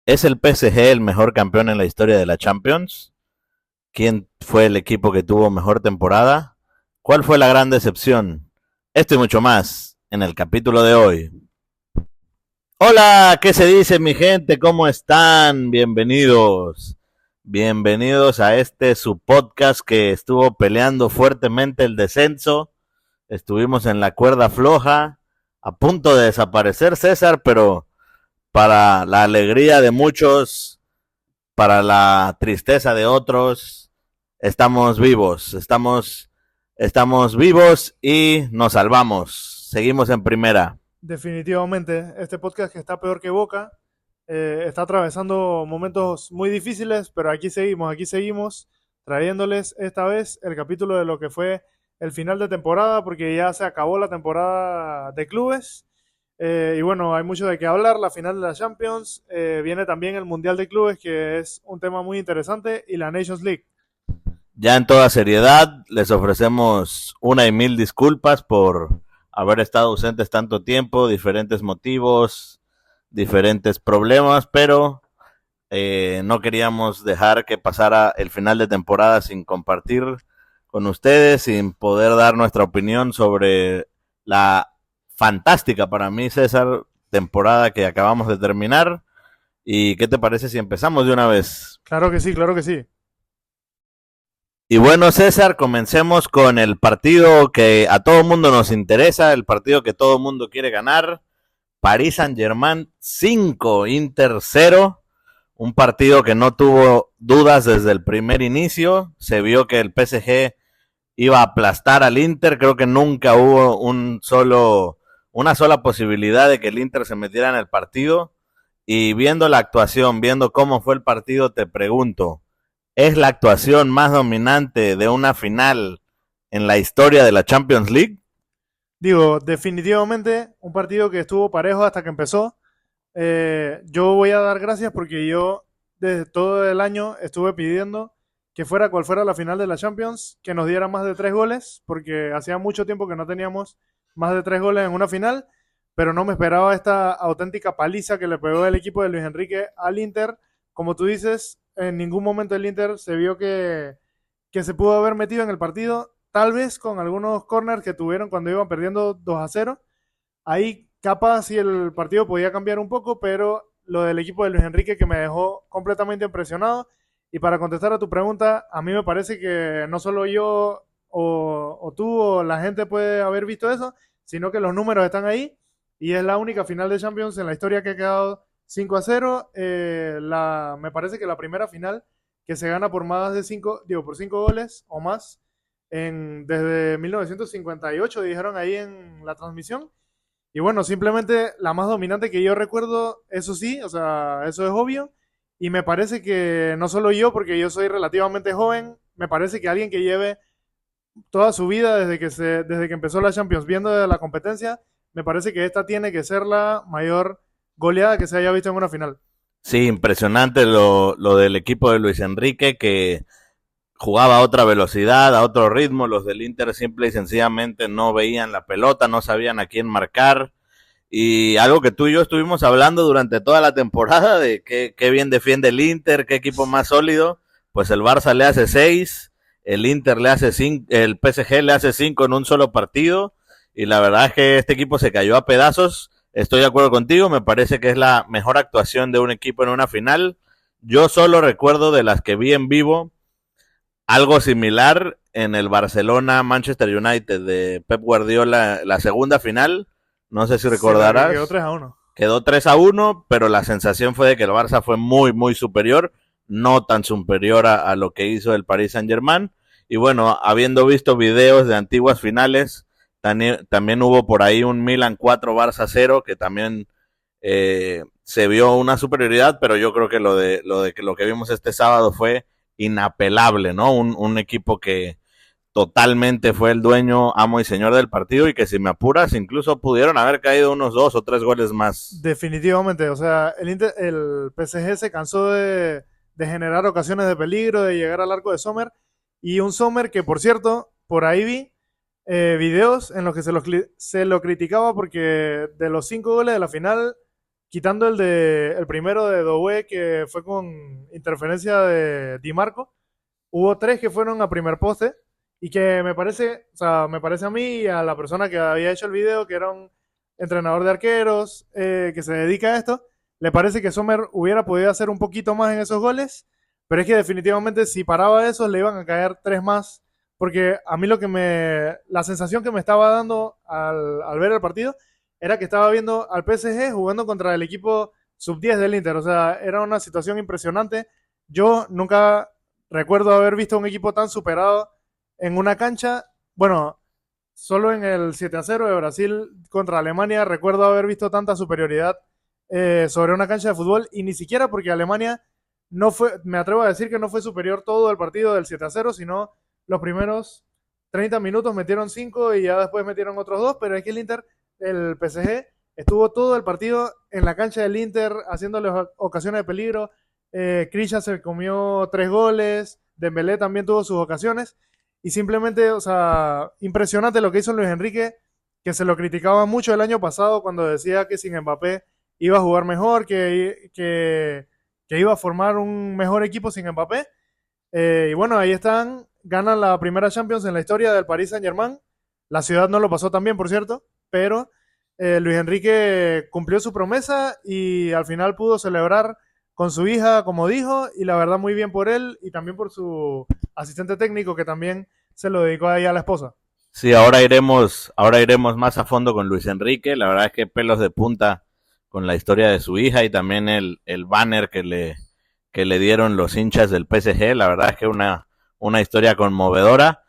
¿Es el PSG el mejor campeón en la historia de la Champions? ¿Quién fue el equipo que tuvo mejor temporada? ¿Cuál fue la gran decepción? Esto y mucho más en el capítulo de hoy. Hola, ¿qué se dice mi gente? ¿Cómo están? Bienvenidos. Bienvenidos a este su podcast que estuvo peleando fuertemente el descenso. Estuvimos en la cuerda floja, a punto de desaparecer César, pero para la alegría de muchos, para la tristeza de otros, estamos vivos, estamos vivos y nos salvamos. Seguimos en primera. Definitivamente, este podcast que está peor que Boca, está atravesando momentos muy difíciles, pero aquí seguimos, trayéndoles esta vez el capítulo de lo que fue el final de temporada, porque ya se acabó la temporada de clubes. Y bueno, hay mucho de qué hablar, la final de la Champions, viene también el Mundial de Clubes, que es un tema muy interesante, y la Nations League. Ya en toda seriedad, les ofrecemos una y mil disculpas por haber estado ausentes tanto tiempo, diferentes motivos, diferentes problemas, pero no queríamos dejar que pasara el final de temporada sin compartir con ustedes, sin poder dar nuestra opinión sobre la fantástica para mí, César, temporada que acabamos de terminar. ¿Y qué te parece si empezamos de una vez? Claro que sí, claro que sí. Y bueno, César, comencemos con el partido que a todo mundo nos interesa, el partido que todo mundo quiere ganar. Paris Saint-Germain 5, Inter 0. Un partido que no tuvo dudas desde el primer inicio. Se vio que el PSG iba a aplastar al Inter. Creo que nunca hubo una sola posibilidad de que el Inter se metiera en el partido. Y viendo la actuación, viendo cómo fue el partido, te pregunto, ¿es la actuación más dominante de una final en la historia de la Champions League? Digo, definitivamente un partido que estuvo parejo hasta que empezó. Yo voy a dar gracias porque yo desde todo el año estuve pidiendo que fuera cual fuera la final de la Champions, que nos diera más de 3 goles, porque hacía mucho tiempo que no teníamos más de 3 goles en una final, pero no me esperaba esta auténtica paliza que le pegó el equipo de Luis Enrique al Inter. Como tú dices, en ningún momento el Inter se vio que se pudo haber metido en el partido, tal vez con algunos corners que tuvieron cuando iban perdiendo 2-0. Ahí capaz si el partido podía cambiar un poco, pero lo del equipo de Luis Enrique que me dejó completamente impresionado. Y para contestar a tu pregunta, a mí me parece que no solo yo o tú o la gente puede haber visto eso, sino que los números están ahí y es la única final de Champions en la historia que ha quedado 5-0. Me parece que la primera final que se gana por más de 5, digo, por 5 goles o más desde 1958, dijeron ahí en la transmisión. Y bueno, simplemente la más dominante que yo recuerdo, eso sí, o sea, eso es obvio. Y me parece que no solo yo, porque yo soy relativamente joven, me parece que alguien que lleve toda su vida desde que empezó la Champions viendo de la competencia, me parece que esta tiene que ser la mayor goleada que se haya visto en una final. Sí, impresionante lo del equipo de Luis Enrique que jugaba a otra velocidad, a otro ritmo. Los del Inter simple y sencillamente no veían la pelota, no sabían a quién marcar. Y algo que tú y yo estuvimos hablando durante toda la temporada de qué bien defiende el Inter, qué equipo más sólido. Pues el Barça le hace 6, el Inter le hace 5, el PSG le hace 5 en un solo partido. Y la verdad es que este equipo se cayó a pedazos. Estoy de acuerdo contigo, me parece que es la mejor actuación de un equipo en una final. Yo solo recuerdo de las que vi en vivo algo similar en el Barcelona-Manchester United de Pep Guardiola, la segunda final. No sé si Sí, la que quedó recordarás. 3-1. Quedó 3-1, pero la sensación fue de que el Barça fue muy, muy superior, no tan superior a lo que hizo el Paris Saint-Germain. Y bueno, habiendo visto videos de antiguas finales, también hubo por ahí un Milan 4 Barça 0, que también se vio una superioridad, pero yo creo que lo de que lo que vimos este sábado fue inapelable, ¿no? Un equipo que totalmente fue el dueño, amo y señor del partido y que si me apuras incluso pudieron haber caído unos 2 o 3 goles más. Definitivamente, o sea, el PSG se cansó de generar ocasiones de peligro, de llegar al arco de Sommer, y un Sommer que, por cierto, por ahí vi videos en los que se lo criticaba porque de los 5 goles de la final, quitando el primero de Doué, que fue con interferencia de Di Marco, hubo 3 que fueron a primer poste y que me parece, o sea, me parece a mí y a la persona que había hecho el video, que era un entrenador de arqueros que se dedica a esto, le parece que Sommer hubiera podido hacer un poquito más en esos goles, pero es que definitivamente si paraba eso le iban a caer 3 más, porque a mí la sensación que me estaba dando al ver el partido era que estaba viendo al PSG jugando contra el equipo sub-10 del Inter, o sea, era una situación impresionante. Yo nunca recuerdo haber visto un equipo tan superado en una cancha. Bueno, solo en el 7-0 de Brasil contra Alemania recuerdo haber visto tanta superioridad sobre una cancha de fútbol, y ni siquiera porque Alemania no fue, me atrevo a decir que no fue superior todo el partido del 7-0, sino los primeros 30 minutos metieron 5 y ya después metieron otros 2, pero es que el PSG, estuvo todo el partido en la cancha del Inter haciéndole ocasiones de peligro. Krisha se comió 3 goles, Dembélé también tuvo sus ocasiones, y simplemente, o sea, impresionante lo que hizo Luis Enrique, que se lo criticaba mucho el año pasado cuando decía que sin Mbappé iba a jugar mejor, que iba a formar un mejor equipo sin Mbappé. Y bueno, ahí están, ganan la primera Champions en la historia del Paris Saint-Germain. La ciudad no lo pasó tan bien, por cierto, pero Luis Enrique cumplió su promesa y al final pudo celebrar con su hija, como dijo, y la verdad muy bien por él y también por su asistente técnico, que también se lo dedicó ahí a la esposa. Sí, ahora iremos más a fondo con Luis Enrique. La verdad es que pelos de punta con la historia de su hija y también el banner que le dieron los hinchas del PSG. La verdad es que una historia conmovedora.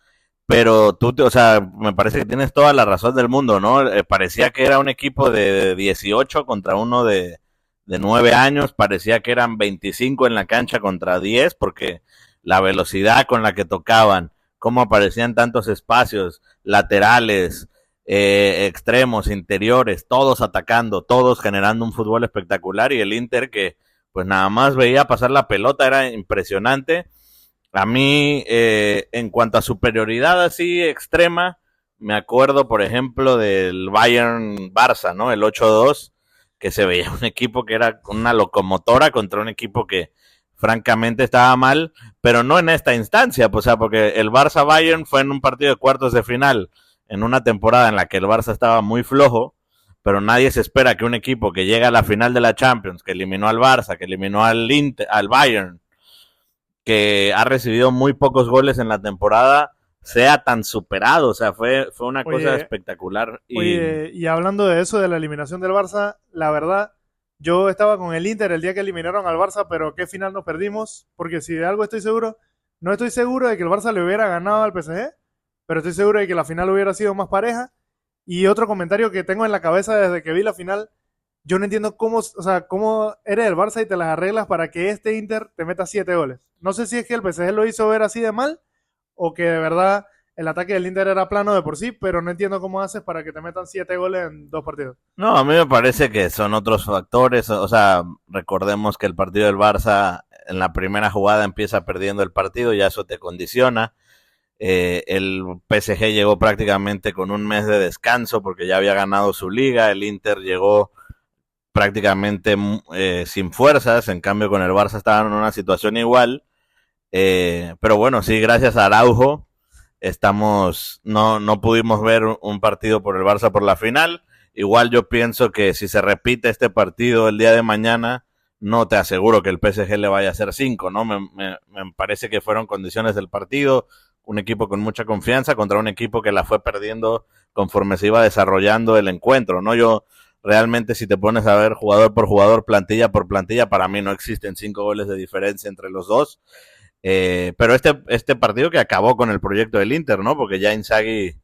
Pero o sea, me parece que tienes toda la razón del mundo, ¿no? Parecía que era un equipo de 18 contra uno de 9 años, parecía que eran 25 en la cancha contra 10, porque la velocidad con la que tocaban, cómo aparecían tantos espacios, laterales, extremos, interiores, todos atacando, todos generando un fútbol espectacular, y el Inter que pues nada más veía pasar la pelota, era impresionante. A mí, en cuanto a superioridad así extrema, me acuerdo, por ejemplo, del Bayern-Barça, ¿no? El 8-2, que se veía un equipo que era una locomotora contra un equipo que francamente estaba mal, pero no en esta instancia, pues, o sea, porque el Barça-Bayern fue en un partido de cuartos de final, en una temporada en la que el Barça estaba muy flojo, pero nadie se espera que un equipo que llega a la final de la Champions, que eliminó al Barça, que eliminó al Inter, al Bayern, que ha recibido muy pocos goles en la temporada, sea tan superado. O sea, fue una cosa Oye, espectacular. oye, y hablando de eso, de la eliminación del Barça, la verdad, yo estaba con el Inter el día que eliminaron al Barça, pero qué final nos perdimos, porque si de algo estoy seguro, no estoy seguro de que el Barça le hubiera ganado al PSG, pero estoy seguro de que la final hubiera sido más pareja. Y otro comentario que tengo en la cabeza desde que vi la final, yo no entiendo cómo, o sea, cómo eres el Barça y te las arreglas para que este Inter te meta 7 goles. No sé si es que el PSG lo hizo ver así de mal o que de verdad el ataque del Inter era plano de por sí, pero no entiendo cómo haces para que te metan 7 goles en 2 partidos. No, a mí me parece que son otros factores. O sea, recordemos que el partido del Barça en la primera jugada empieza perdiendo el partido, ya eso te condiciona. El PSG llegó prácticamente con un mes de descanso porque ya había ganado su liga. El Inter llegó prácticamente sin fuerzas, en cambio con el Barça estaban en una situación igual. Pero bueno, sí, gracias a Araujo no pudimos ver un partido por el Barça por la final. Igual yo pienso que si se repite este partido el día de mañana, no te aseguro que el PSG le vaya a hacer 5, ¿no? Me parece que fueron condiciones del partido, un equipo con mucha confianza contra un equipo que la fue perdiendo conforme se iba desarrollando el encuentro, ¿no? Yo realmente, si te pones a ver jugador por jugador, plantilla por plantilla, para mí no existen 5 goles de diferencia entre los dos. Pero este partido que acabó con el proyecto del Inter, ¿no? Porque ya Inzaghi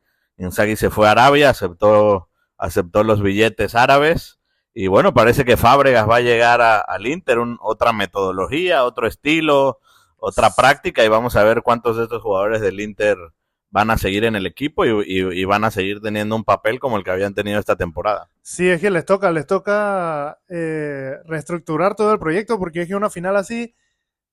se fue a Arabia, aceptó los billetes árabes. Y bueno, parece que Fábregas va a llegar al Inter, otra metodología, otro estilo, otra práctica, y vamos a ver cuántos de estos jugadores del Inter van a seguir en el equipo y van a seguir teniendo un papel como el que habían tenido esta temporada. Sí, es que les toca reestructurar todo el proyecto, porque es que una final así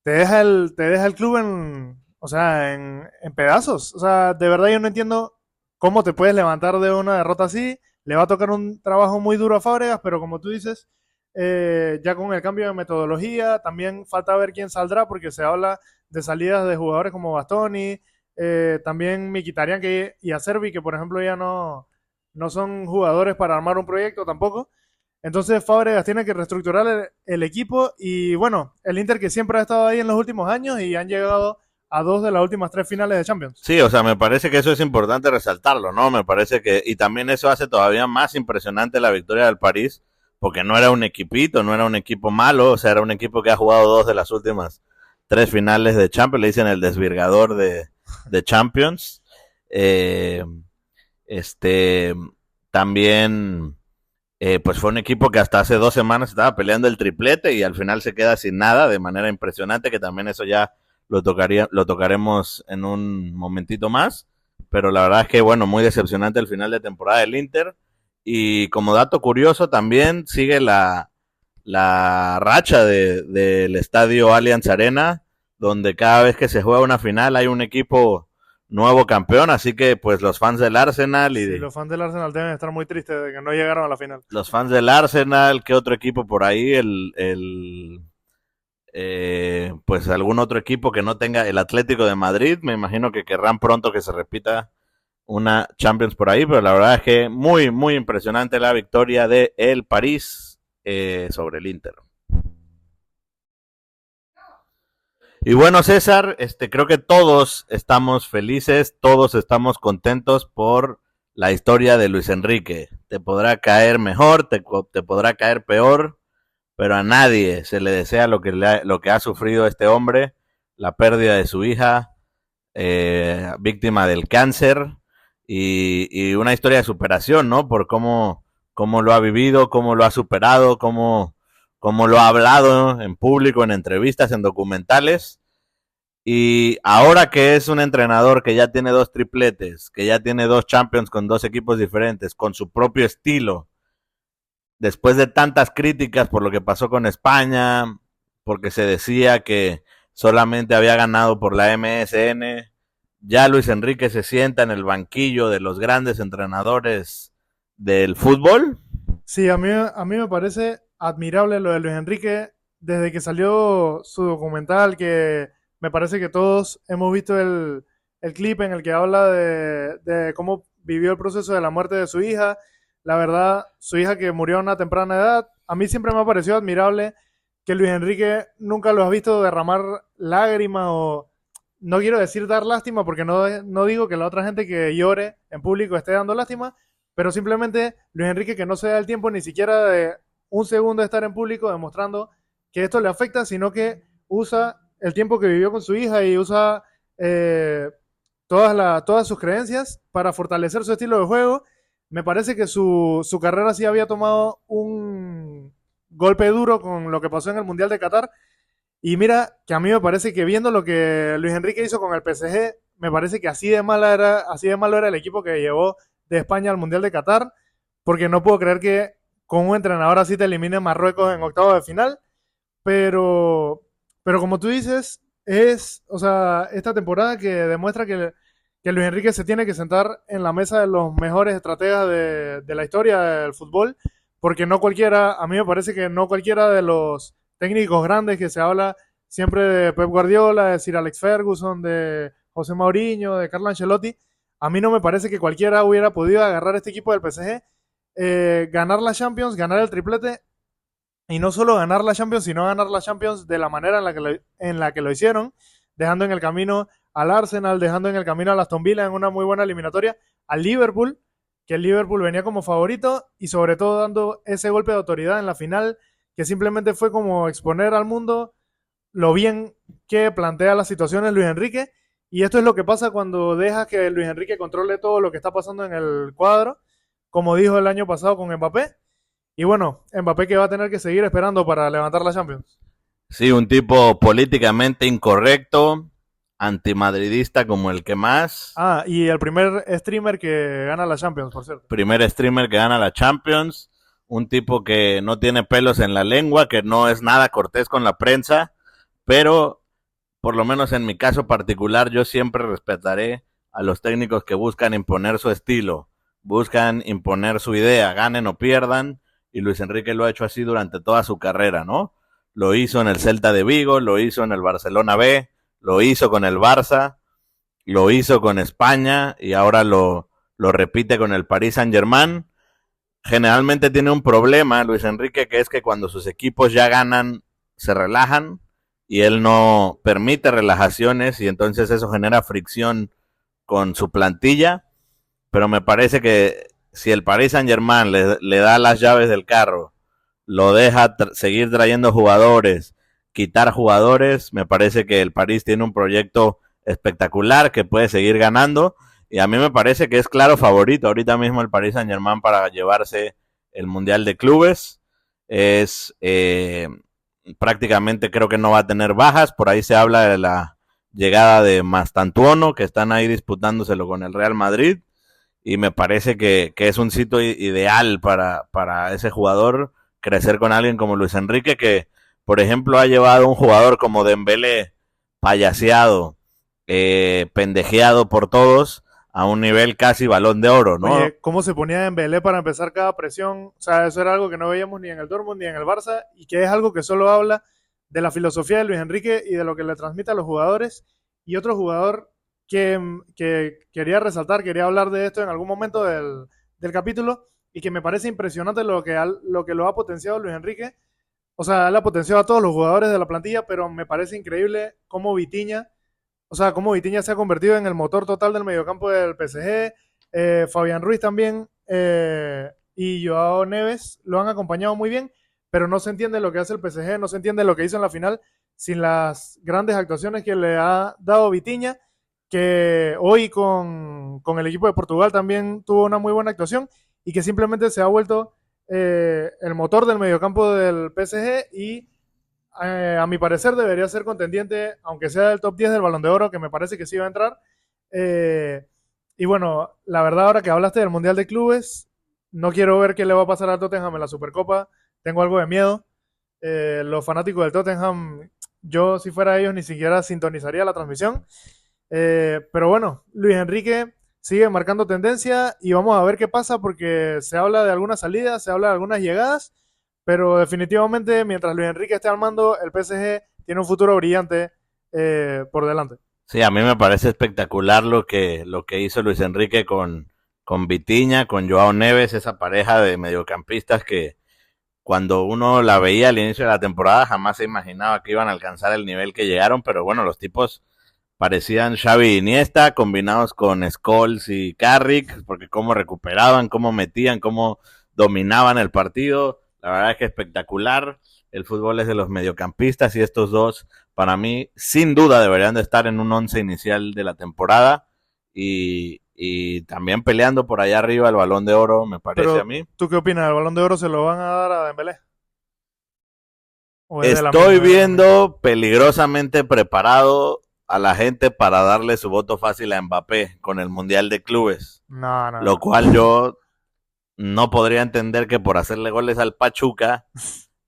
te deja el club en, o sea, en pedazos. O sea, de verdad yo no entiendo cómo te puedes levantar de una derrota así. Le va a tocar un trabajo muy duro a Fábregas, pero como tú dices, ya con el cambio de metodología. También falta ver quién saldrá porque se habla de salidas de jugadores como Bastoni, también Mkhitaryan y Acerbi, que por ejemplo ya no son jugadores para armar un proyecto tampoco. Entonces Fábregas tiene que reestructurar el equipo y bueno, el Inter que siempre ha estado ahí en los últimos años y han llegado a 2 de las últimas 3 finales de Champions. Sí, o sea, me parece que eso es importante resaltarlo, ¿no? Me parece que, y también eso hace todavía más impresionante la victoria del París, porque no era un equipito, no era un equipo malo, o sea, era un equipo que ha jugado 2 de las últimas 3 finales de Champions, le dicen el desvirgador de Champions. Eh, este, también, pues fue un equipo que hasta hace 2 semanas estaba peleando el triplete y al final se queda sin nada de manera impresionante, que también eso ya lo tocaremos en un momentito más, pero la verdad es que, bueno, muy decepcionante el final de temporada del Inter. Y como dato curioso, también sigue la racha del estadio Allianz Arena, donde cada vez que se juega una final hay un equipo nuevo campeón, así que pues los fans del Arsenal y Sí, los fans del Arsenal deben estar muy tristes de que no llegaron a la final. los fans del Arsenal, ¿qué otro equipo por ahí? Pues algún otro equipo que no tenga el Atlético de Madrid, me imagino que querrán pronto que se repita una Champions por ahí, pero la verdad es que muy, muy impresionante la victoria de el París sobre el Inter. Y bueno, César, creo que todos estamos felices, todos estamos contentos por la historia de Luis Enrique. Te podrá caer mejor, te podrá caer peor, pero a nadie se le desea lo que ha sufrido este hombre, la pérdida de su hija, víctima del cáncer, y una historia de superación, ¿no? Por cómo lo ha vivido, cómo lo ha superado, cómo lo ha hablado en público, en entrevistas, en documentales. Y ahora que es un entrenador que ya tiene 2 tripletes, que ya tiene 2 Champions con 2 equipos diferentes, con su propio estilo, después de tantas críticas por lo que pasó con España, porque se decía que solamente había ganado por la MSN, ya Luis Enrique se sienta en el banquillo de los grandes entrenadores del fútbol. Sí, a mí me parece admirable lo de Luis Enrique desde que salió su documental, que me parece que todos hemos visto el clip en el que habla de cómo vivió el proceso de la muerte de su hija. La verdad, su hija que murió a una temprana edad, a mí siempre me ha parecido admirable que Luis Enrique nunca lo has visto derramar lágrimas o, no quiero decir dar lástima, porque no digo que la otra gente que llore en público esté dando lástima, pero simplemente Luis Enrique que no se da el tiempo ni siquiera de un segundo de estar en público demostrando que esto le afecta, sino que usa el tiempo que vivió con su hija y usa todas sus creencias para fortalecer su estilo de juego. Me parece que su carrera sí había tomado un golpe duro con lo que pasó en el Mundial de Qatar. Y mira que a mí me parece que viendo lo que Luis Enrique hizo con el PSG, me parece que así de malo era el equipo que llevó de España al Mundial de Qatar, porque no puedo creer que con un entrenador así te elimine Marruecos en octavos de final, pero, pero como tú dices, o sea, esta temporada que demuestra que Luis Enrique se tiene que sentar en la mesa de los mejores estrategas de la historia del fútbol, porque no cualquiera, a mí me parece que no cualquiera de los técnicos grandes que se habla siempre de Pep Guardiola, de Sir Alex Ferguson, de José Mourinho, de Carlo Ancelotti, a mí no me parece que cualquiera hubiera podido agarrar este equipo del PSG, ganar la Champions, ganar el triplete, y no solo ganar la Champions, sino ganar la Champions de la manera en la que lo hicieron, dejando en el camino al Arsenal, dejando en el camino al Aston Villa en una muy buena eliminatoria, al Liverpool, que el Liverpool venía como favorito, y sobre todo dando ese golpe de autoridad en la final, que simplemente fue como exponer al mundo lo bien que plantea las situaciones Luis Enrique. Y esto es lo que pasa cuando dejas que Luis Enrique controle todo lo que está pasando en el cuadro, como dijo el año pasado con Mbappé. Y bueno, Mbappé que va a tener que seguir esperando para levantar la Champions. Sí, un tipo políticamente incorrecto, antimadridista como el que más. Ah, y el primer streamer que gana la Champions, por cierto. Primer streamer que gana la Champions. Un tipo que no tiene pelos en la lengua, que no es nada cortés con la prensa, pero por lo menos en mi caso particular yo siempre respetaré a los técnicos que buscan imponer su estilo, buscan imponer su idea, ganen o pierdan, y Luis Enrique lo ha hecho así durante toda su carrera, ¿no? Lo hizo en el Celta de Vigo, lo hizo en el Barcelona B, lo hizo con el Barça, lo hizo con España y ahora lo repite con el Paris Saint-Germain. Generalmente tiene un problema Luis Enrique, que es que cuando sus equipos ya ganan, se relajan y él no permite relajaciones y entonces eso genera fricción con su plantilla, pero me parece que si el Paris Saint-Germain le da las llaves del carro, lo deja seguir trayendo jugadores, quitar jugadores, me parece que el París tiene un proyecto espectacular que puede seguir ganando y a mí me parece que es claro favorito ahorita mismo el Paris Saint-Germain para llevarse el Mundial de Clubes. Es prácticamente creo que no va a tener bajas, por ahí se habla de la llegada de Mastantuono, que están ahí disputándoselo con el Real Madrid y me parece que es un sitio ideal para ese jugador crecer con alguien como Luis Enrique, que por ejemplo ha llevado un jugador como Dembélé payaseado, pendejeado por todos a un nivel casi Balón de Oro, ¿no? Oye, ¿cómo se ponía Dembélé para empezar cada presión? O sea, eso era algo que no veíamos ni en el Dortmund ni en el Barça y que es algo que solo habla de la filosofía de Luis Enrique y de lo que le transmite a los jugadores. Y otro jugador que quería resaltar, quería hablar de esto en algún momento del capítulo y que me parece impresionante lo que lo ha potenciado Luis Enrique. O sea, él ha potenciado a todos los jugadores de la plantilla, pero me parece increíble cómo Vitinha, o sea, cómo Vitinha se ha convertido en el motor total del mediocampo del PSG. Fabián Ruiz también y Joao Neves lo han acompañado muy bien, pero no se entiende lo que hace el PSG, no se entiende lo que hizo en la final sin las grandes actuaciones que le ha dado Vitinha, que hoy con el equipo de Portugal también tuvo una muy buena actuación y que simplemente se ha vuelto el motor del mediocampo del PSG y a mi parecer debería ser contendiente, aunque sea del top 10 del Balón de Oro, que me parece que sí va a entrar. Eh, y bueno, la verdad ahora que hablaste del Mundial de Clubes, no quiero ver qué le va a pasar a Tottenham en la Supercopa, tengo algo de miedo. Los fanáticos del Tottenham, yo si fuera ellos ni siquiera sintonizaría la transmisión. Pero bueno, Luis Enrique sigue marcando tendencia y vamos a ver qué pasa porque se habla de algunas salidas, se habla de algunas llegadas, pero definitivamente mientras Luis Enrique esté al mando, el PSG tiene un futuro brillante por delante. Sí, a mí me parece espectacular lo que hizo Luis Enrique con Vitinha, con Joao Neves, esa pareja de mediocampistas que cuando uno la veía al inicio de la temporada jamás se imaginaba que iban a alcanzar el nivel que llegaron, pero bueno, los tipos parecían Xavi y Iniesta combinados con Scholes y Carrick, porque cómo recuperaban, cómo metían, cómo dominaban el partido. La verdad es que espectacular. El fútbol es de los mediocampistas y estos dos, para mí, sin duda deberían de estar en un once inicial de la temporada y también peleando por allá arriba el Balón de Oro, me parece a Pero, mí. ¿tú qué opinas? ¿El Balón de Oro se lo van a dar a Dembélé? ¿O es de la Estoy misma? Es de la misma. viendo peligrosamente preparado a la gente para darle su voto fácil a Mbappé con el Mundial de Clubes, No, no, lo no. cual yo no podría entender que por hacerle goles al Pachuca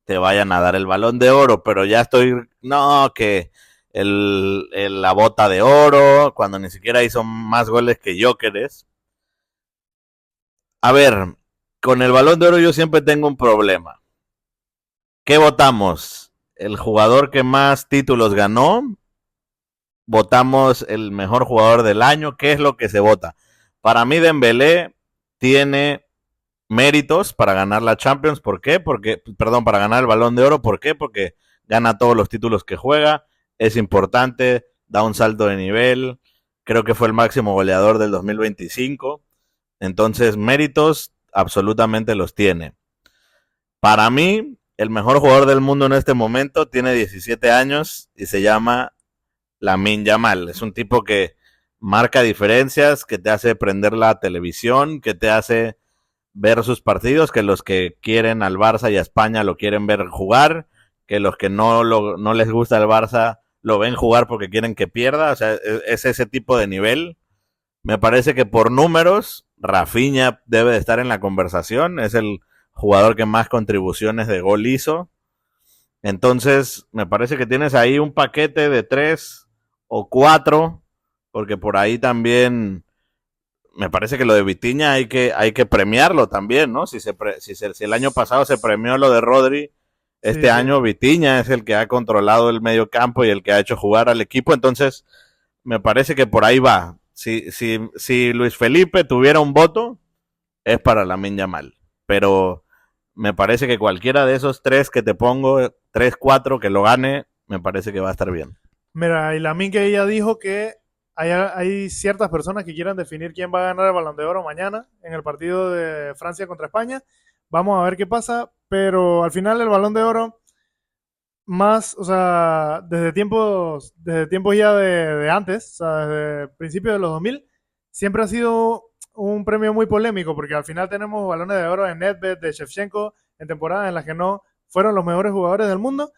te vayan a dar el Balón de Oro, pero ya estoy, no, que la bota de oro, cuando ni siquiera hizo más goles que Jóqueres. A ver, con el Balón de Oro yo siempre tengo un problema. ¿Qué votamos? ¿El jugador que más títulos ganó? ¿Votamos el mejor jugador del año? ¿Qué es lo que se vota? Para mí Dembélé tiene méritos para ganar la Champions. ¿Por qué? Porque, perdón, para ganar el Balón de Oro. ¿Por qué? Porque gana todos los títulos que juega, es importante, da un salto de nivel, creo que fue el máximo goleador del 2025. Entonces, méritos absolutamente los tiene. Para mí, el mejor jugador del mundo en este momento tiene 17 años y se llama Lamine Yamal. Es un tipo que marca diferencias, que te hace prender la televisión, que te hace ver sus partidos, que los que quieren al Barça y a España lo quieren ver jugar, que los que no les gusta el Barça lo ven jugar porque quieren que pierda. O sea, es ese tipo de nivel. Me parece que por números, Rafinha debe de estar en la conversación. Es el jugador que más contribuciones de gol hizo. Entonces, me parece que tienes ahí un paquete de 3 o 4, porque por ahí también me parece que lo de Vitinha hay que premiarlo también, ¿no? Si el año pasado se premió lo de Rodri, Sí, este sí. año Vitinha es el que ha controlado el medio campo y el que ha hecho jugar al equipo, entonces me parece que por ahí va. Si Luis Felipe tuviera un voto, es para Lamine Yamal, pero me parece que cualquiera de esos tres que te pongo, tres, cuatro, que lo gane, me parece que va a estar bien. Mira, y Lamine que ella dijo que hay ciertas personas que quieran definir quién va a ganar el Balón de Oro mañana en el partido de Francia contra España. Vamos a ver qué pasa, pero al final el Balón de Oro más, o sea, desde tiempos ya de antes, o sea, desde principios de los 2000, siempre ha sido un premio muy polémico, porque al final tenemos balones de oro de Nedved, de Shevchenko, en temporadas en las que no fueron los mejores jugadores del mundo,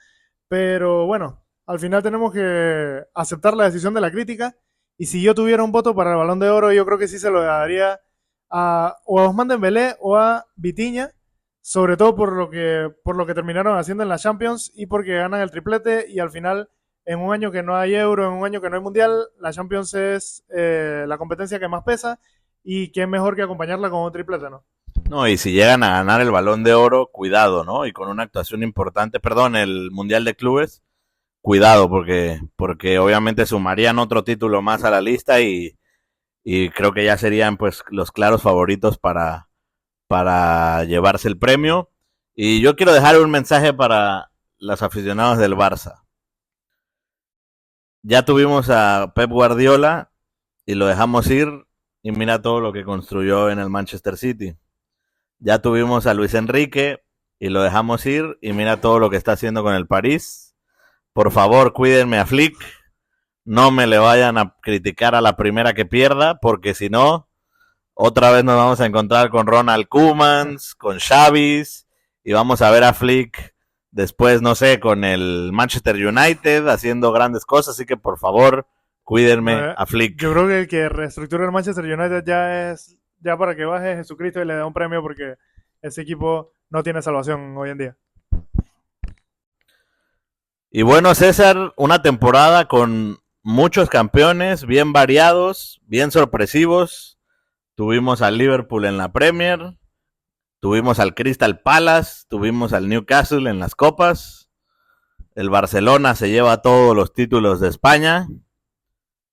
pero bueno, al final tenemos que aceptar la decisión de la crítica, y si yo tuviera un voto para el balón de oro, yo creo que sí se lo daría o a Ousmane Dembélé o a Vitinha, sobre todo por lo que terminaron haciendo en la Champions y porque ganan el triplete y al final en un año que no hay Euro, en un año que no hay Mundial, la Champions es la competencia que más pesa y qué mejor que acompañarla con un triplete, ¿no? No, y si llegan a ganar el Balón de Oro, cuidado, ¿no? Y con una actuación importante, perdón, el Mundial de Clubes, cuidado, porque obviamente sumarían otro título más a la lista y creo que ya serían pues los claros favoritos para llevarse el premio. Y yo quiero dejar un mensaje para los aficionados del Barça. Ya tuvimos a Pep Guardiola y lo dejamos ir y mira todo lo que construyó en el Manchester City. Ya tuvimos a Luis Enrique y lo dejamos ir y mira todo lo que está haciendo con el París. Por favor, cuídenme a Flick. No me le vayan a criticar a la primera que pierda, porque si no, otra vez nos vamos a encontrar con Ronald Koeman, con Xavis, y vamos a ver a Flick después, no sé, con el Manchester United haciendo grandes cosas, así que por favor, cuídenme a Flick. Yo creo que el que reestructura el Manchester United ya para que baje Jesucristo y le dé un premio porque ese equipo no tiene salvación hoy en día. Y bueno, César, una temporada con muchos campeones, bien variados, bien sorpresivos. Tuvimos al Liverpool en la Premier, tuvimos al Crystal Palace, tuvimos al Newcastle en las copas, el Barcelona se lleva todos los títulos de España,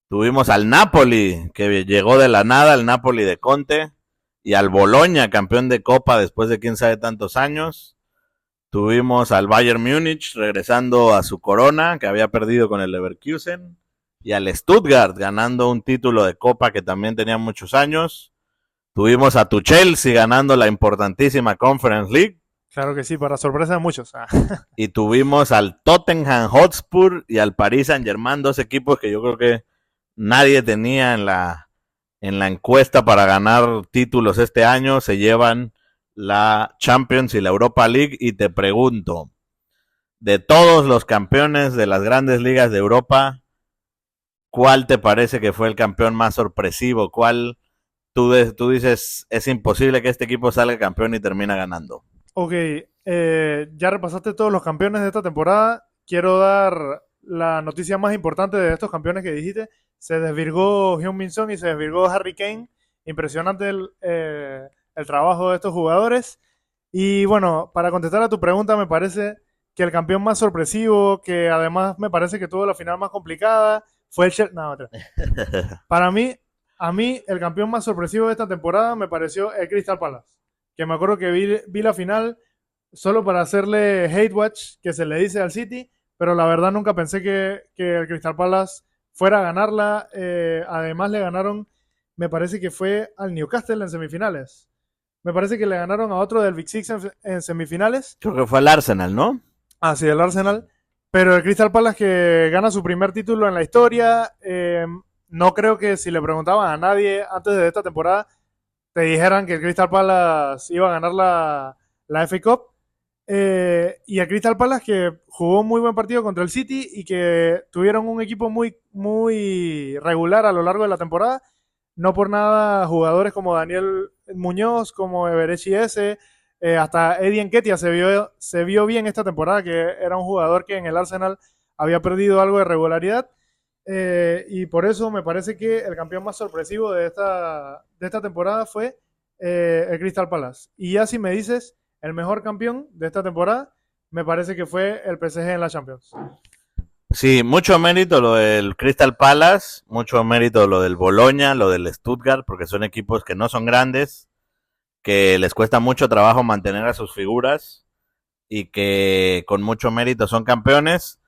tuvimos al Napoli, que llegó de la nada, el Napoli de Conte, y al Bologna, campeón de copa después de quién sabe tantos años. Tuvimos al Bayern Múnich regresando a su corona, que había perdido con el Leverkusen, y al Stuttgart ganando un título de copa que también tenía muchos años. Tuvimos a tu Chelsea ganando la importantísima Conference League. Claro que sí, para sorpresa de muchos. Y tuvimos al Tottenham Hotspur y al Paris Saint-Germain, dos equipos que yo creo que nadie tenía en la encuesta para ganar títulos este año. Se llevan la Champions y la Europa League. Y te pregunto, de todos los campeones de las grandes ligas de Europa, ¿cuál te parece que fue el campeón más sorpresivo? ¿Cuál tú dices es imposible que este equipo salga campeón y termina ganando? Ok, ya repasaste todos los campeones de esta temporada. Quiero dar la noticia más importante de estos campeones que dijiste. Se desvirgó Heung-min Son y se desvirgó Harry Kane. Impresionante el trabajo de estos jugadores. Y bueno, para contestar a tu pregunta, me parece que el campeón más sorpresivo, que además me parece que tuvo la final más complicada, fue el Chelsea. No, otra. Para mí, a mí, el campeón más sorpresivo de esta temporada me pareció el Crystal Palace. Que me acuerdo que vi la final solo para hacerle hate watch que se le dice al City, pero la verdad nunca pensé que el Crystal Palace fuera a ganarla. Además le ganaron, me parece que fue al Newcastle en semifinales. Me parece que le ganaron a otro del Big Six en semifinales. Creo que fue el Arsenal, ¿no? Ah, sí, el Arsenal. Pero el Crystal Palace que gana su primer título en la historia. No creo que si le preguntaban a nadie antes de esta temporada te dijeran que el Crystal Palace iba a ganar la FA Cup. Y el Crystal Palace que jugó un muy buen partido contra el City y que tuvieron un equipo muy, muy regular a lo largo de la temporada. No por nada jugadores como Daniel Muñoz, como Eberechi S, hasta Eddie Nketiah se vio bien esta temporada, que era un jugador que en el Arsenal había perdido algo de regularidad. Y por eso me parece que el campeón más sorpresivo de esta temporada fue el Crystal Palace. Y ya si me dices el mejor campeón de esta temporada, me parece que fue el PSG en la Champions. Sí, mucho mérito lo del Crystal Palace, mucho mérito lo del Bologna, lo del Stuttgart, porque son equipos que no son grandes, que les cuesta mucho trabajo mantener a sus figuras y que con mucho mérito son campeones.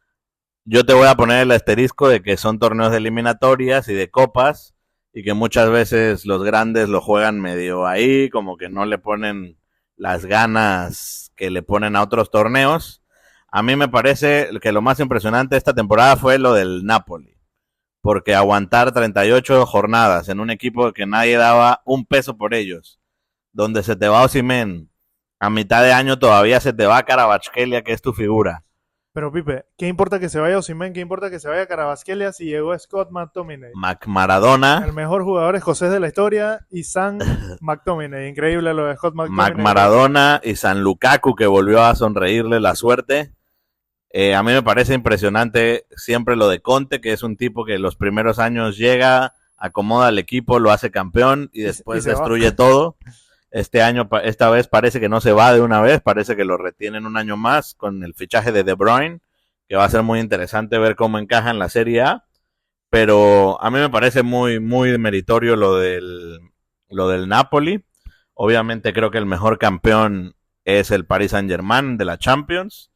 Yo te voy a poner el asterisco de que son torneos de eliminatorias y de copas y que muchas veces los grandes lo juegan medio ahí, como que no le ponen las ganas que le ponen a otros torneos. A mí me parece que lo más impresionante esta temporada fue lo del Napoli, porque aguantar 38 jornadas en un equipo que nadie daba un peso por ellos, donde se te va Osimhen, a mitad de año todavía se te va Kvaratskhelia, que es tu figura. Pero Pipe, ¿qué importa que se vaya Osimhen? ¿Qué importa que se vaya Kvaratskhelia si llegó Scott McTominay? Maradona. El mejor jugador escocés de la historia y Sam McTominay. Increíble lo de Scott McTominay. Maradona y San Lukaku, que volvió a sonreírle la suerte. A mí me parece impresionante siempre lo de Conte, que es un tipo que los primeros años llega, acomoda al equipo, lo hace campeón y después destruye todo. Esta vez parece que no se va de una vez, parece que lo retienen un año más con el fichaje de De Bruyne, que va a ser muy interesante ver cómo encaja en la Serie A. Pero a mí me parece muy, muy meritorio lo del Napoli. Obviamente creo que el mejor campeón es el Paris Saint-Germain de la Champions.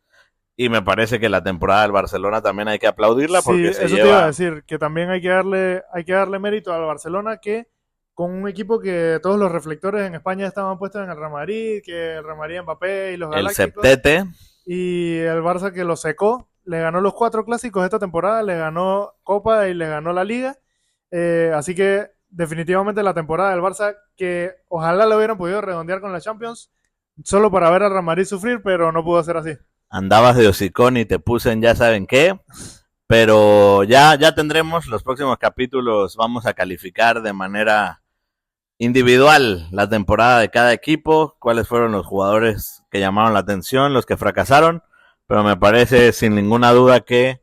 Y me parece que la temporada del Barcelona también hay que aplaudirla porque sí, eso te iba a decir, que también hay que darle mérito al Barcelona, que con un equipo que todos los reflectores en España estaban puestos en el Real Madrid, que el Real Madrid, Mbappé y los Galácticos. El septete. Y el Barça que lo secó, le ganó los 4 clásicos esta temporada, le ganó Copa y le ganó la Liga. Así que definitivamente la temporada del Barça, que ojalá lo hubieran podido redondear con la Champions, solo para ver al Real Madrid sufrir, pero no pudo ser así. Andabas de hocicón y te puse en ya saben qué. Pero ya tendremos los próximos capítulos, vamos a calificar de manera individual la temporada de cada equipo, cuáles fueron los jugadores que llamaron la atención, los que fracasaron, pero me parece sin ninguna duda que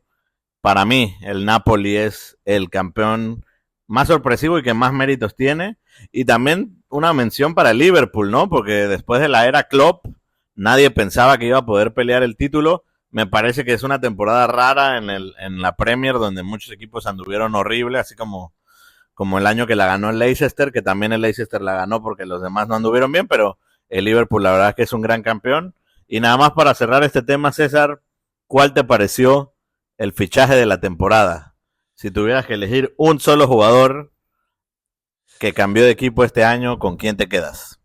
para mí el Napoli es el campeón más sorpresivo y que más méritos tiene, y también una mención para el Liverpool, ¿no? Porque después de la era Klopp nadie pensaba que iba a poder pelear el título. Me parece que es una temporada rara en la Premier, donde muchos equipos anduvieron horrible, así como el año que la ganó el Leicester, que también el Leicester la ganó porque los demás no anduvieron bien, pero el Liverpool la verdad es que es un gran campeón. Y nada más para cerrar este tema, César, ¿cuál te pareció el fichaje de la temporada? Si tuvieras que elegir un solo jugador que cambió de equipo este año, ¿con quién te quedas?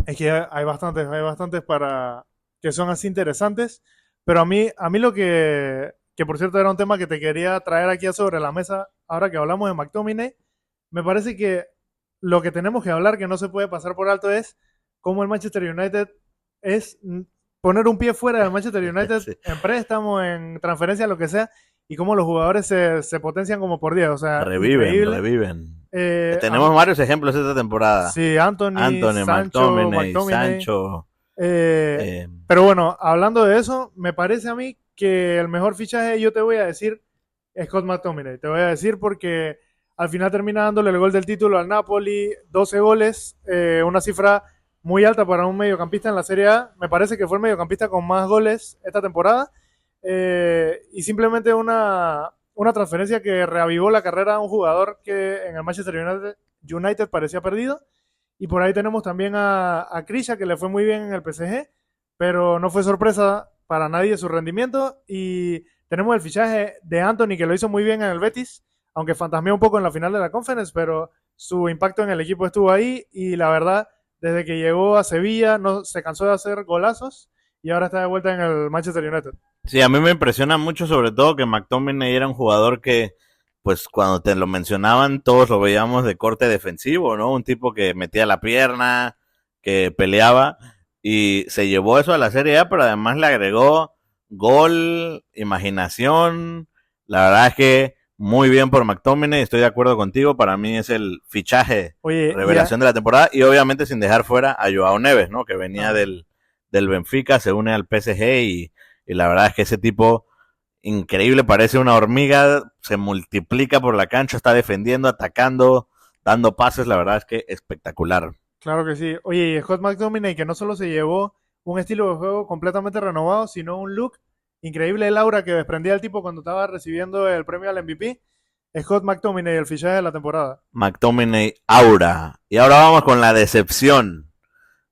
Es que hay bastantes para que son así interesantes, pero a mí lo que por cierto era un tema que te quería traer aquí sobre la mesa, ahora que hablamos de McTominay, me parece que lo que tenemos que hablar, que no se puede pasar por alto, es cómo el Manchester United es poner un pie fuera del Manchester United Sí. en préstamo, en transferencia, lo que sea, y cómo los jugadores se potencian como por 10. O sea, increíble. Reviven. Tenemos varios ejemplos esta temporada. Sí, Anthony, Sancho, McTominay. Sancho. Pero bueno, hablando de eso, me parece a mí que el mejor fichaje, yo te voy a decir, es Scott McTominay. Te voy a decir porque al final termina dándole el gol del título al Napoli, 12 goles, una cifra muy alta para un mediocampista en la Serie A. Me parece que fue el mediocampista con más goles esta temporada. Y simplemente una transferencia que reavivó la carrera de un jugador que en el Manchester United parecía perdido. Y por ahí tenemos también a Krisha, que le fue muy bien en el PSG, pero no fue sorpresa para nadie su rendimiento. Y tenemos el fichaje de Anthony, que lo hizo muy bien en el Betis, aunque fantasmeó un poco en la final de la Conference, pero su impacto en el equipo estuvo ahí. Y la verdad, desde que llegó a Sevilla, no se cansó de hacer golazos y ahora está de vuelta en el Manchester United. Sí, a mí me impresiona mucho sobre todo que McTominay era un jugador que, pues cuando te lo mencionaban, todos lo veíamos de corte defensivo, ¿no? Un tipo que metía la pierna, que peleaba, y se llevó eso a la Serie A, pero además le agregó gol, imaginación. La verdad es que muy bien por McTominay, estoy de acuerdo contigo, para mí es el fichaje revelación de la temporada, y obviamente sin dejar fuera a Joao Neves, ¿no? Que venía del Benfica, se une al PSG y la verdad es que ese tipo increíble, parece una hormiga, se multiplica por la cancha, está defendiendo, atacando, dando pases, la verdad es que espectacular. Claro que sí. Oye, y Scott McTominay, que no solo se llevó un estilo de juego completamente renovado, sino un look increíble, el aura que desprendía el tipo cuando estaba recibiendo el premio al MVP. Scott McTominay, el fichaje de la temporada. McTominay aura. Y ahora vamos con la decepción.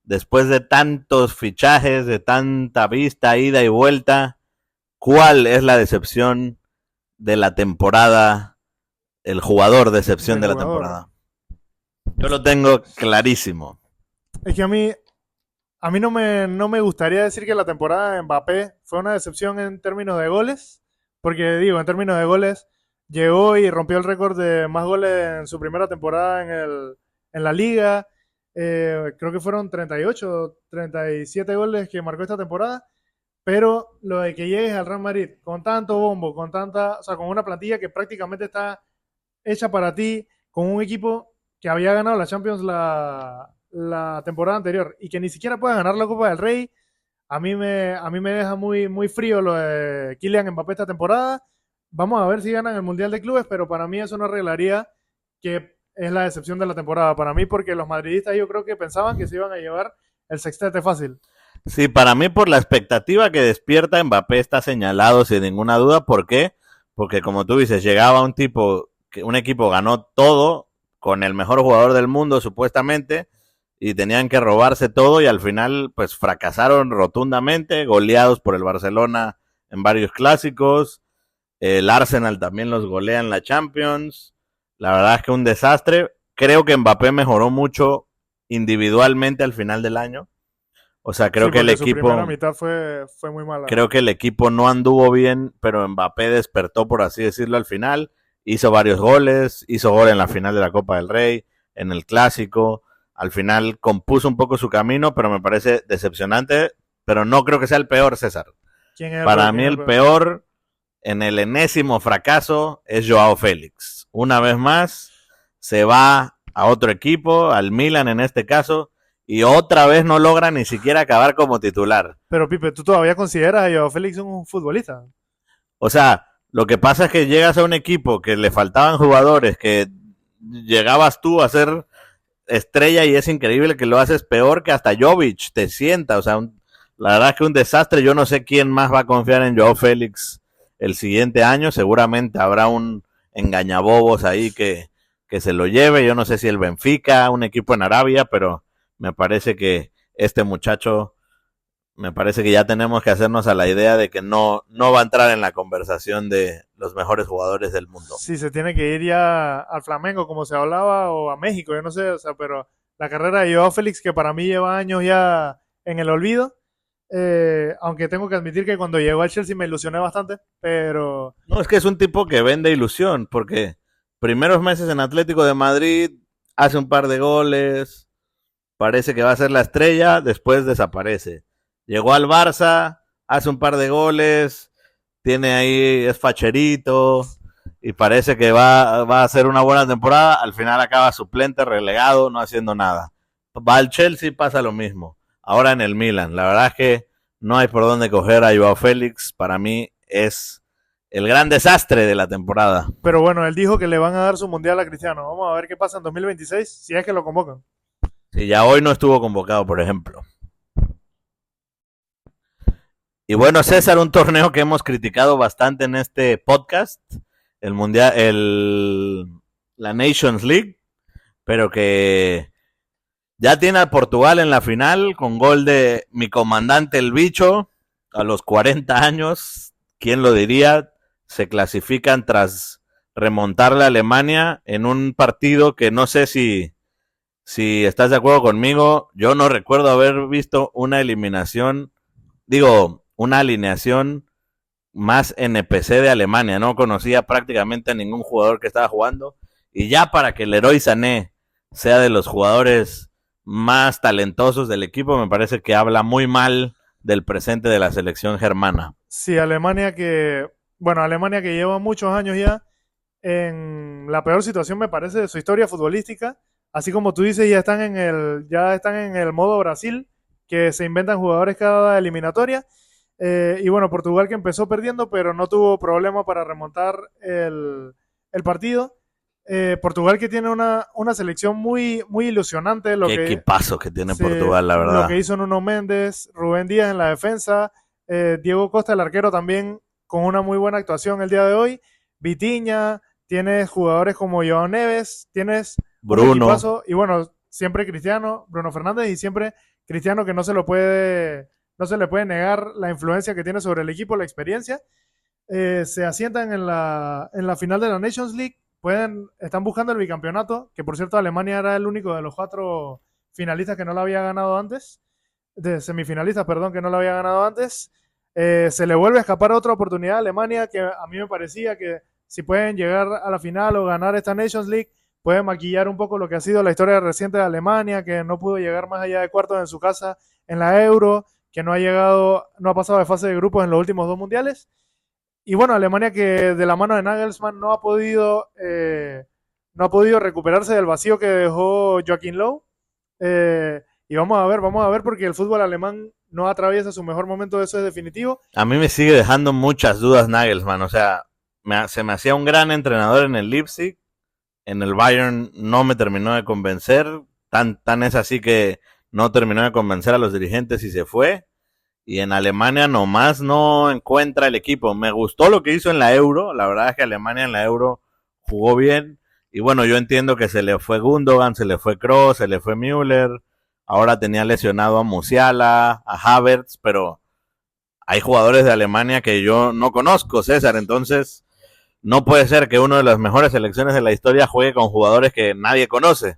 Después de tantos fichajes, de tanta vista, ida y vuelta, ¿cuál es la decepción de la temporada? El jugador decepción El de la jugador. temporada. Yo lo tengo clarísimo. Es que a mí no me gustaría decir que la temporada de Mbappé fue una decepción en términos de goles, porque digo, en términos de goles, llegó y rompió el récord de más goles en su primera temporada en la liga. Creo que fueron 38, 37 goles que marcó esta temporada. Pero lo de que llegues al Real Madrid con tanto bombo, o sea, con una plantilla que prácticamente está hecha para ti, con un equipo que había ganado la Champions la temporada anterior y que ni siquiera pueda ganar la Copa del Rey, a mí me deja muy, muy frío lo de Kylian Mbappé esta temporada. Vamos a ver si ganan el Mundial de Clubes, pero para mí eso no arreglaría que es la decepción de la temporada. Para mí, porque los madridistas yo creo que pensaban que se iban a llevar el sextete fácil. Sí, para mí por la expectativa que despierta Mbappé está señalado sin ninguna duda. ¿Por qué? Porque como tú dices, llegaba un tipo, que un equipo ganó todo con el mejor jugador del mundo supuestamente y tenían que robarse todo y al final pues fracasaron rotundamente, goleados por el Barcelona en varios clásicos. El Arsenal también los golea en la Champions. La verdad es que un desastre. Creo que Mbappé mejoró mucho individualmente al final del año. O sea, Sí, porque su primera mitad fue muy mala. creo que el equipo no anduvo bien, pero Mbappé despertó, por así decirlo, al final. Hizo varios goles, hizo gol en la final de la Copa del Rey, en el Clásico. Al final compuso un poco su camino, pero me parece decepcionante. Pero no creo que sea el peor, César. ¿Quién es el peor? Para ¿Quién mí es el el peor? peor, en el enésimo fracaso, es Joao Félix. Una vez más, se va a otro equipo, al Milan en este caso, y otra vez no logra ni siquiera acabar como titular. Pero Pipe, ¿tú todavía consideras a Joao Félix un futbolista? O sea, lo que pasa es que llegas a un equipo que le faltaban jugadores, que llegabas tú a ser estrella y es increíble que lo haces peor que hasta Jovic te sienta. O sea, la verdad es que un desastre. Yo no sé quién más va a confiar en Joao Félix el siguiente año. Seguramente habrá un engañabobos ahí que se lo lleve. Yo no sé si el Benfica, un equipo en Arabia, pero me parece que este muchacho, me parece que ya tenemos que hacernos a la idea de que no va a entrar en la conversación de los mejores jugadores del mundo. Si se tiene que ir ya al Flamengo, como se hablaba, o a México, yo no sé, o sea, pero la carrera de Joao Félix, que para mí lleva años ya en el olvido, aunque tengo que admitir que cuando llegó al Chelsea me ilusioné bastante, pero No, es que es un tipo que vende ilusión, porque primeros meses en Atlético de Madrid, hace un par de goles, parece que va a ser la estrella, después desaparece. Llegó al Barça, hace un par de goles, tiene ahí, es facherito, y parece que va a hacer una buena temporada, al final acaba suplente, relegado, no haciendo nada. Va al Chelsea, pasa lo mismo. Ahora en el Milan, la verdad es que no hay por dónde coger a Joao Félix, para mí es el gran desastre de la temporada. bueno, él dijo que le van a dar su mundial a Cristiano. Vamos a ver qué pasa en 2026, si es que lo convocan. Si ya hoy no estuvo convocado, por ejemplo. Y bueno, César, un torneo que hemos criticado bastante en este podcast, el mundial, la Nations League, pero que ya tiene a Portugal en la final con gol de mi comandante el bicho a los 40 años. ¿Quién lo diría? Se clasifican tras remontarle a Alemania en un partido que no sé si estás de acuerdo conmigo. Yo no recuerdo haber visto una eliminación, digo, una alineación más NPC de Alemania. No conocía prácticamente a ningún jugador que estaba jugando. Y ya para que Leroy Sané sea de los jugadores más talentosos del equipo, me parece que habla muy mal del presente de la selección germana. Sí, Alemania que lleva muchos años ya en la peor situación, me parece, de su historia futbolística. Así como tú dices, ya están en el modo Brasil, que se inventan jugadores cada eliminatoria. Y bueno, Portugal que empezó perdiendo, pero no tuvo problema para remontar el partido. Portugal que tiene una selección muy ilusionante, Qué equipazo que tiene Portugal, la lo que verdad. hizo Nuno Méndez, Rubén Díaz en la defensa, Diego Costa, el arquero, también con una muy buena actuación el día de hoy. Vitinha, tienes jugadores como Joao Neves, tienes un Bruno. equipazo, y bueno, siempre Cristiano, Bruno Fernández, y siempre Cristiano, que no se le puede negar la influencia que tiene sobre el equipo, la experiencia. Se asientan en la final de la Nations League, están buscando el bicampeonato, que por cierto Alemania era el único de los 4 finalistas que no lo había ganado antes, de semifinalistas, perdón, que no lo había ganado antes. Se le vuelve a escapar otra oportunidad a Alemania, que a mí me parecía que si pueden llegar a la final o ganar esta Nations League, pueden maquillar un poco lo que ha sido la historia reciente de Alemania, que no pudo llegar más allá de cuartos en su casa en la Euro, que no ha pasado de fase de grupos en los últimos 2 mundiales. Y bueno, Alemania que de la mano de Nagelsmann no ha podido recuperarse del vacío que dejó Joachim Löw. Y vamos a ver porque el fútbol alemán no atraviesa su mejor momento, eso es definitivo. A mí me sigue dejando muchas dudas Nagelsmann, o sea, se me hacía un gran entrenador en el Leipzig, en el Bayern no me terminó de convencer, tan es así que no terminó de convencer a los dirigentes y se fue. Y en Alemania nomás no encuentra el equipo. Me gustó lo que hizo en la Euro. La verdad es que Alemania en la Euro jugó bien. Y bueno, yo entiendo que se le fue Gundogan, se le fue Kroos, se le fue Müller. Ahora tenía lesionado a Musiala, a Havertz, pero hay jugadores de Alemania que yo no conozco, César. Entonces, no puede ser que una de las mejores selecciones de la historia juegue con jugadores que nadie conoce.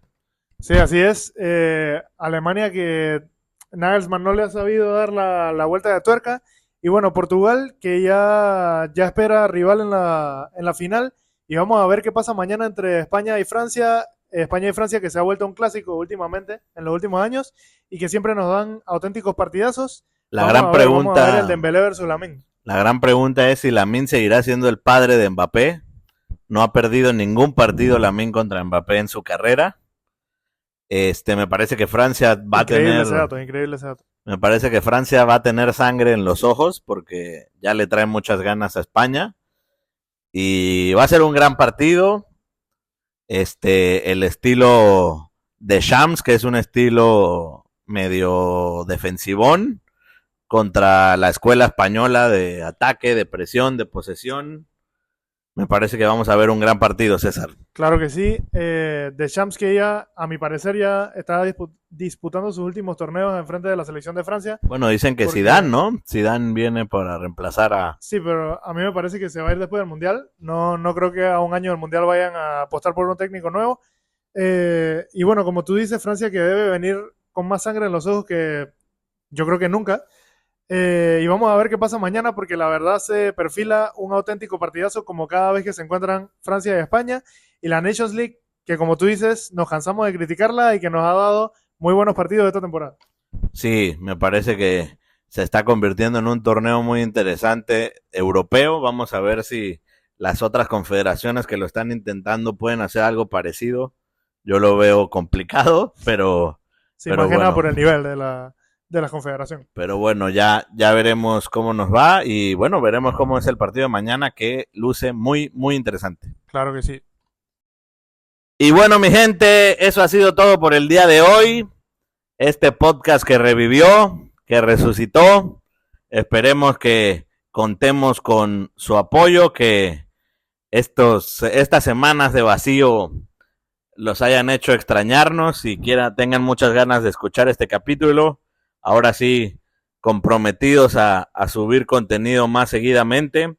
Sí, así es. Alemania que Nagelsmann no le ha sabido dar la vuelta de tuerca. Y bueno, Portugal que ya espera rival en la final. Y vamos a ver qué pasa mañana entre España y Francia. España y Francia que se ha vuelto un clásico últimamente, en los últimos años, y que siempre nos dan auténticos partidazos. La gran pregunta, vamos a ver el Dembélé versus Lamine. la gran pregunta es si Lamine seguirá siendo el padre de Mbappé. No ha perdido ningún partido Lamine contra Mbappé en su carrera. Me parece que Francia va Increíble a ese tener, dato, increíble ese dato. me parece que Francia va a tener sangre en los ojos porque ya le trae muchas ganas a España y va a ser un gran partido. El estilo de Shams, que es un estilo medio defensivón, contra la escuela española de ataque, de presión, de posesión. Me parece que vamos a ver un gran partido, César. Claro que sí. Deschamps que ya, a mi parecer, ya está disputando sus últimos torneos en frente de la selección de Francia. Bueno, dicen que Porque, Zidane, ¿no? Zidane viene para reemplazar a... sí, pero a mí me parece que se va a ir después del Mundial. No creo que a un año del Mundial vayan a apostar por un técnico nuevo. Y bueno, como tú dices, Francia que debe venir con más sangre en los ojos que yo creo que nunca. Y vamos a ver qué pasa mañana porque la verdad se perfila un auténtico partidazo como cada vez que se encuentran Francia y España. Y la Nations League, que como tú dices, nos cansamos de criticarla y que nos ha dado muy buenos partidos esta temporada. Sí, me parece que se está convirtiendo en un torneo muy interesante europeo. Vamos a ver si las otras confederaciones que lo están intentando pueden hacer algo parecido. Yo lo veo complicado, Sí, pero más que nada por bueno, el nivel de la confederación. pero bueno, ya veremos cómo nos va y bueno, veremos cómo es el partido de mañana que luce muy interesante. Claro que sí. Y bueno, mi gente, eso ha sido todo por el día de hoy. Este podcast que revivió, que resucitó. Esperemos que contemos con su apoyo, que estas semanas de vacío los hayan hecho extrañarnos y tengan muchas ganas de escuchar este capítulo. Ahora sí, comprometidos a subir contenido más seguidamente.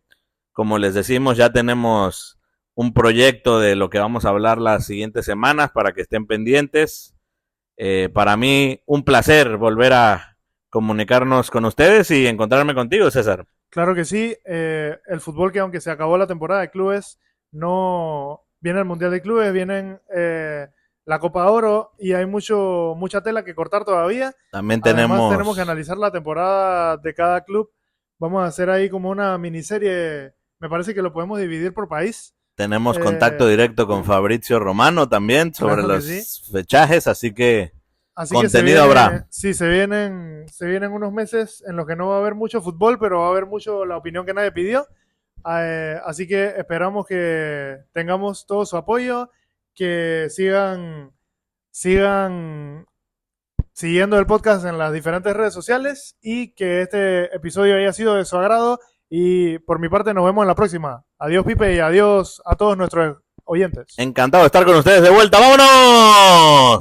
Como les decimos, ya tenemos un proyecto de lo que vamos a hablar las siguientes semanas para que estén pendientes. Para mí, un placer volver a comunicarnos con ustedes y encontrarme contigo, César. Claro que sí. El fútbol que aunque se acabó la temporada de clubes, no viene el Mundial de Clubes, vienen la Copa Oro y hay mucha tela que cortar todavía. También Además tenemos que tenemos, analizar la temporada de cada club. Vamos a hacer ahí como una miniserie. Me parece que lo podemos dividir por país. contacto Eh, directo con Fabrizio Romano también sobre claro que sí. los fechajes, así que Así contenido que habrá. sí, se vienen unos meses en los que no va a haber mucho fútbol, pero va a haber mucho la opinión que nadie pidió. Así que esperamos que tengamos todo su apoyo, que sigan siguiendo el podcast en las diferentes redes sociales y que este episodio haya sido de su agrado. Y por mi parte nos vemos en la próxima. Adiós Pipe y adiós a todos nuestros oyentes. Encantado de estar con ustedes de vuelta. ¡Vámonos!